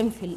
MPhil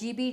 GB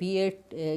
B.Ed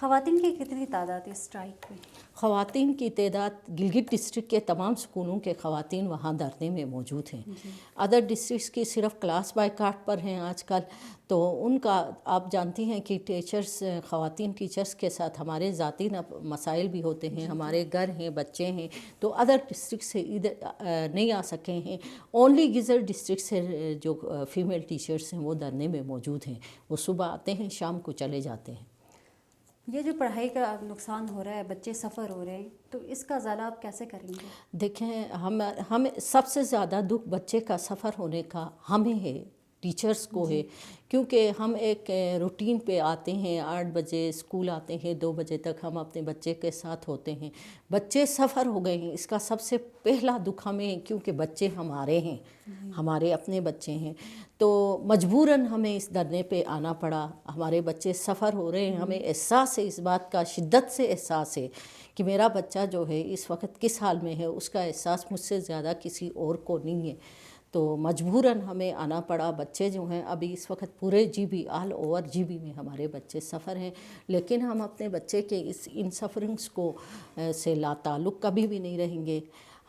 خواتین کی کتنی تعداد ہے اسٹرائک میں؟ خواتین کی تعداد گلگت ڈسٹرکٹ کے تمام سکولوں کے خواتین وہاں دھرنے میں موجود ہیں. ادر ڈسٹرکٹس کی صرف کلاس بائیکاٹ پر ہیں آج کل. تو ان کا آپ جانتی ہیں کہ ٹیچرس، خواتین ٹیچرس کے ساتھ ہمارے ذاتی مسائل بھی ہوتے ہیں، ہمارے گھر ہیں، بچے ہیں، تو ادر ڈسٹرکٹ سے ادھر نہیں آ سکے ہیں. اونلی گزر ڈسٹرکٹ سے جو فیمیل ٹیچرس ہیں وہ دھرنے میں موجود ہیں. وہ صبح آتے ہیں، شام کو چلے جاتے ہیں. یہ جو پڑھائی کا نقصان ہو رہا ہے، بچے سفر ہو رہے ہیں، تو اس کا ازالہ آپ کیسے کریں گے؟ دیکھیں، ہم سب سے زیادہ دکھ بچے کا سفر ہونے کا ہمیں ہے، ٹیچرز کو ہے، کیونکہ ہم ایک روٹین پہ آتے ہیں. 8 بجے اسکول آتے ہیں، 2 بجے تک ہم اپنے بچے کے ساتھ ہوتے ہیں. بچے سفر ہو گئے ہیں، اس کا سب سے پہلا دکھ ہمیں، کیونکہ بچے ہمارے ہیں، ہمارے اپنے بچے ہیں. تو مجبوراً ہمیں اس دھرنے پہ آنا پڑا. ہمارے بچے سفر ہو رہے ہیں، ہمیں احساس ہے اس بات کا، شدت سے احساس ہے کہ میرا بچہ جو ہے اس وقت کس حال میں ہے. اس کا احساس مجھ سے زیادہ کسی اور کو نہیں ہے. تو مجبوراً ہمیں آنا پڑا. بچے جو ہیں ابھی اس وقت پورے GB، آل اوور GB میں ہمارے بچے سفر ہیں، لیکن ہم اپنے بچے کے ان سفرنگس کو سے لا تعلق کبھی بھی نہیں رہیں گے.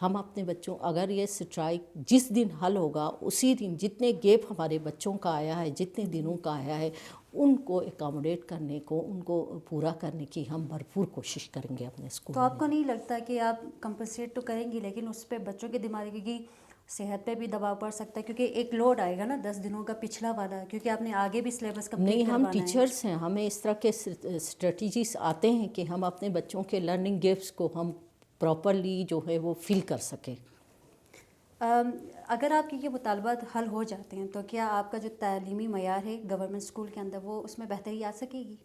ہم اپنے بچوں، اگر یہ سٹرائک جس دن حل ہوگا اسی دن جتنے گیپ ہمارے بچوں کا آیا ہے، جتنے دنوں کا آیا ہے، ان کو اکاموڈیٹ کرنے کو، ان کو پورا کرنے کی ہم بھرپور کوشش کریں گے اپنے اسکول تو میں. آپ کو نہیں لگتا کہ آپ کمپنسیٹ تو کریں گی، لیکن اس پہ بچوں کے دماغی کی صحت پہ بھی دباؤ پڑ سکتا ہے، کیونکہ ایک لوڈ آئے گا نا 10 دنوں کا پچھلا والا، کیونکہ آپ نے آگے بھی سلیبس کمپلیٹ نہیں، ہم کروانا ہے. ٹیچرس ہیں، ہمیں اس طرح کے اسٹریٹجیز آتے ہیں کہ ہم اپنے بچوں کے لرننگ گیپس کو ہم پراپرلی جو ہے وہ فل کر سکیں. اگر آپ کے یہ مطالبات حل ہو جاتے ہیں تو کیا آپ کا جو تعلیمی معیار ہے گورنمنٹ اسکول کے اندر وہ اس میں بہتری آ سکے گی؟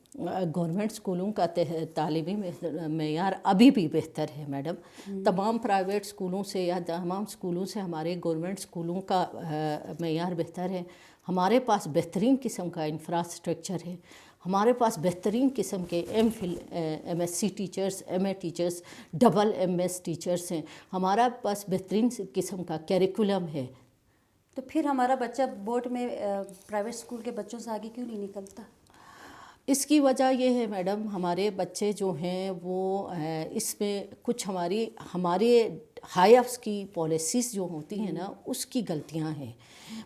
گورنمنٹ اسکولوں کا تعلیمی معیار ابھی بھی بہتر ہے میڈم. تمام پرائیویٹ اسکولوں سے یا تمام اسکولوں سے ہمارے گورنمنٹ اسکولوں کا معیار بہتر ہے. ہمارے پاس بہترین قسم کا انفراسٹرکچر ہے. ہمارے پاس بہترین قسم کے MPhil MSc teachers, MA teachers, double MS teachers ہیں. ہمارا پاس بہترین قسم کا کیریکولم ہے. تو پھر ہمارا بچہ بورڈ میں پرائیویٹ اسکول کے بچوں سے آگے کیوں نہیں نکلتا؟ اس کی وجہ یہ ہے میڈم، ہمارے بچے جو ہیں وہ اس میں کچھ ہمارے ہائی اپس کی پالیسیز جو ہوتی ہیں نا، اس کی غلطیاں ہیں.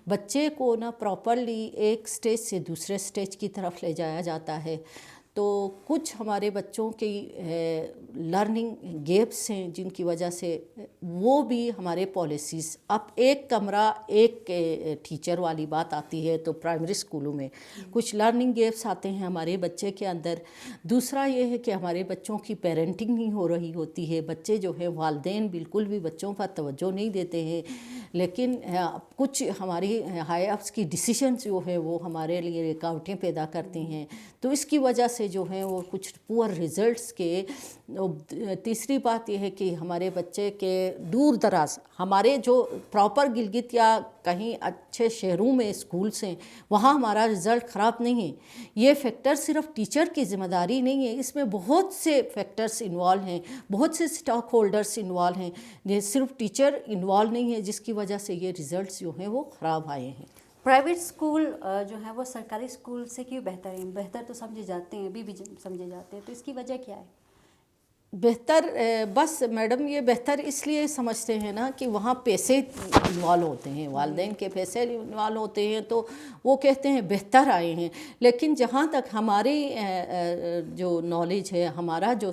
بچے کو نا پراپرلی ایک سٹیج سے دوسرے سٹیج کی طرف لے جایا جاتا ہے. تو کچھ ہمارے بچوں کی لرننگ گیپس ہیں جن کی وجہ سے وہ بھی ہمارے پالیسیز. اب ایک کمرہ ایک ٹیچر والی بات آتی ہے تو پرائمری اسکولوں میں کچھ لرننگ گیپس آتے ہیں ہمارے بچے کے اندر. دوسرا یہ ہے کہ ہمارے بچوں کی پیرنٹنگ نہیں ہو رہی ہوتی ہے. بچے جو ہیں والدین بالکل بھی بچوں پر توجہ نہیں دیتے ہیں، لیکن کچھ ہماری ہائی اپس کی ڈیسیشنز جو ہے وہ ہمارے لیے رکاوٹیں پیدا کرتی ہیں. تو اس کی وجہ سے جو ہیں وہ کچھ پور ریزلٹس کے. تیسری بات یہ ہے کہ ہمارے بچے کے دور دراز، ہمارے جو پراپر گلگت یا کہیں اچھے شہروں میں اسکولس ہیں وہاں ہمارا رزلٹ خراب نہیں ہے. یہ فیکٹر صرف ٹیچر کی ذمہ داری نہیں ہے، اس میں بہت سے فیکٹرز انوالو ہیں، بہت سے اسٹاک ہولڈرز انوالو ہیں. یہ صرف ٹیچر انوالو نہیں ہے جس کی وجہ سے یہ رزلٹس جو ہیں وہ خراب آئے ہیں. پرائیویٹ اسکول جو ہیں وہ سرکاری اسکول سے کیوں بہتر ہیں؟ بہتر تو سمجھے جاتے ہیں، ابھی بھی سمجھے جاتے ہیں، تو اس کی وجہ کیا ہے؟ بہتر بس میڈم یہ بہتر اس لیے سمجھتے ہیں نا کہ وہاں پیسے انوالو ہوتے ہیں، والدین کے پیسے انوالو ہوتے ہیں تو وہ کہتے ہیں بہتر آئے ہیں. لیکن جہاں تک ہماری جو نالج ہے، ہمارا جو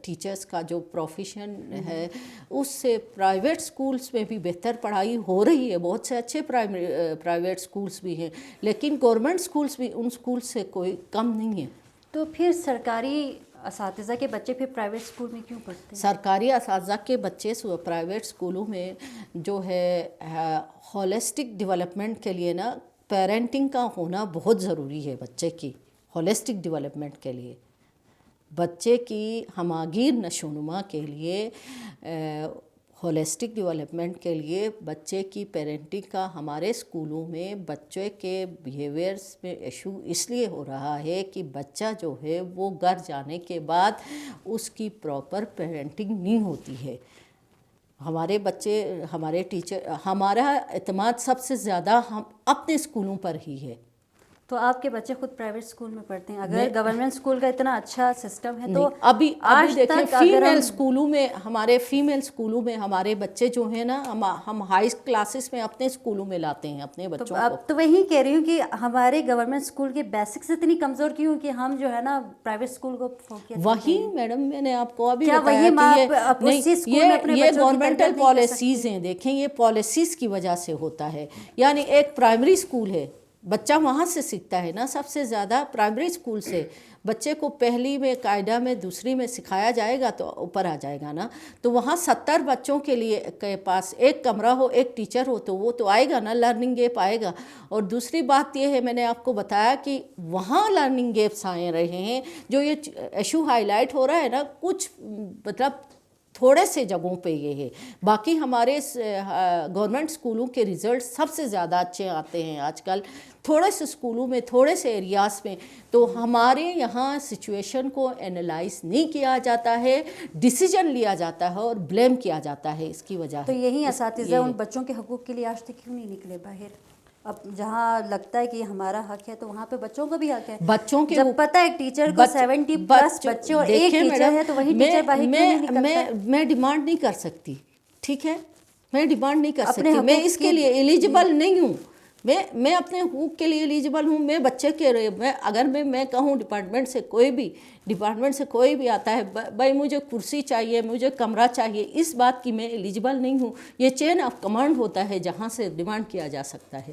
ٹیچرز کا جو پروفیشن ہے، اس سے پرائیویٹ سکولز میں بھی بہتر پڑھائی ہو رہی ہے. بہت سے اچھے پرائیویٹ سکولز بھی ہیں، لیکن گورنمنٹ سکولز بھی ان سکولز سے کوئی کم نہیں ہے. تو پھر سرکاری اساتذہ کے بچے پھر پرائیویٹ اسکول میں کیوں پڑھتے ہیں؟ سرکاری اساتذہ کے بچے پرائیویٹ اسکولوں میں جو ہے ہولسٹک ڈیولپمنٹ کے لیے نا پیرنٹنگ کا ہونا بہت ضروری ہے. بچے کی ہولسٹک ڈیولپمنٹ کے لیے، بچے کی ہماگیر نشوونما کے لیے، ہولسٹک ڈیولپمنٹ کے لیے بچے کی پیرنٹنگ کا ہمارے اسکولوں میں بچے کے بیہیویئرس میں ایشو اس لیے ہو رہا ہے کہ بچہ جو ہے وہ گھر جانے کے بعد اس کی پراپر پیرنٹنگ نہیں ہوتی ہے. ہمارے بچے، ہمارے ٹیچر، ہمارا اعتماد سب سے زیادہ ہم اپنے اسکولوں پر ہی ہے. تو آپ کے بچے خود پرائیویٹ اسکول میں پڑھتے ہیں، اگر گورنمنٹ اسکول کا اتنا اچھا سسٹم ہے تو ابھی دیکھیں فیمیل اسکولوں میں ہمارے بچے جو ہیں نا، ہم ہائی کلاسز میں اپنے اسکولوں میں لاتے ہیں اپنے بچوں کو. اب تو وہی کہہ رہی ہوں کہ ہمارے گورنمنٹ اسکول کے بیسکس اتنی کمزور کیوں کہ ہم جو ہے نا پرائیویٹ اسکول کو وہی میڈم میں نے آپ کو ابھی بتایا کہ یہ گورنمنٹل پالیسیز ہیں. دیکھیں یہ پالیسیز کی وجہ سے ہوتا ہے. یعنی ایک پرائمری اسکول ہے، بچہ وہاں سے سیکھتا ہے نا سب سے زیادہ پرائمری اسکول سے. بچے کو پہلی میں قاعدہ میں دوسری میں سکھایا جائے گا تو اوپر آ جائے گا نا. تو وہاں 70 بچوں کے لیے کے پاس ایک کمرہ ہو، ایک ٹیچر ہو تو وہ تو آئے گا نا، لرننگ گیپ آئے گا. اور دوسری بات یہ ہے، میں نے آپ کو بتایا کہ وہاں لرننگ گیپس آئے رہے ہیں. جو یہ ایشو ہائی لائٹ ہو رہا ہے نا، کچھ مطلب تھوڑے سے جگہوں پہ یہ ہے. باقی ہمارے گورنمنٹ اسکولوں کے رزلٹ سب سے زیادہ اچھے آتے ہیں آج کل، تھوڑے سے اسکولوں میں، تھوڑے سے ایریاز میں. تو ہمارے یہاں سچویشن کو اینالائز نہیں کیا جاتا ہے، ڈیسیجن لیا جاتا ہے اور بلیم کیا جاتا ہے. اس کی وجہ تو یہی اساتذہ ان بچوں کے حقوق کے لیے آج تک کیوں نہیں نکلے باہر؟ اب جہاں لگتا ہے کہ ہمارا حق ہے تو وہاں پہ بچوں کا بھی حق ہے. بچوں کے جب پتہ ہے ٹیچر کو 70+ بچے اور ایک ٹیچر ہے تو وہی ٹیچر باہر کیوں نہیں نکلتا؟ میں ڈیمانڈ نہیں کر سکتی، ٹھیک ہے، میں ڈیمانڈ نہیں کر سکتی. میں اس کے لیے ایلیجبل نہیں ہوں. میں اپنے حقوق کے لیے ایلیجبل ہوں. میں بچے کے اگر میں کہوں ڈپارٹمنٹ سے کوئی بھی آتا ہے بھائی مجھے کرسی چاہیے، مجھے کمرہ چاہیے، اس بات کی میں ایلیجبل نہیں ہوں. یہ چین آف کمانڈ ہوتا ہے جہاں سے ڈیمانڈ کیا جا سکتا ہے.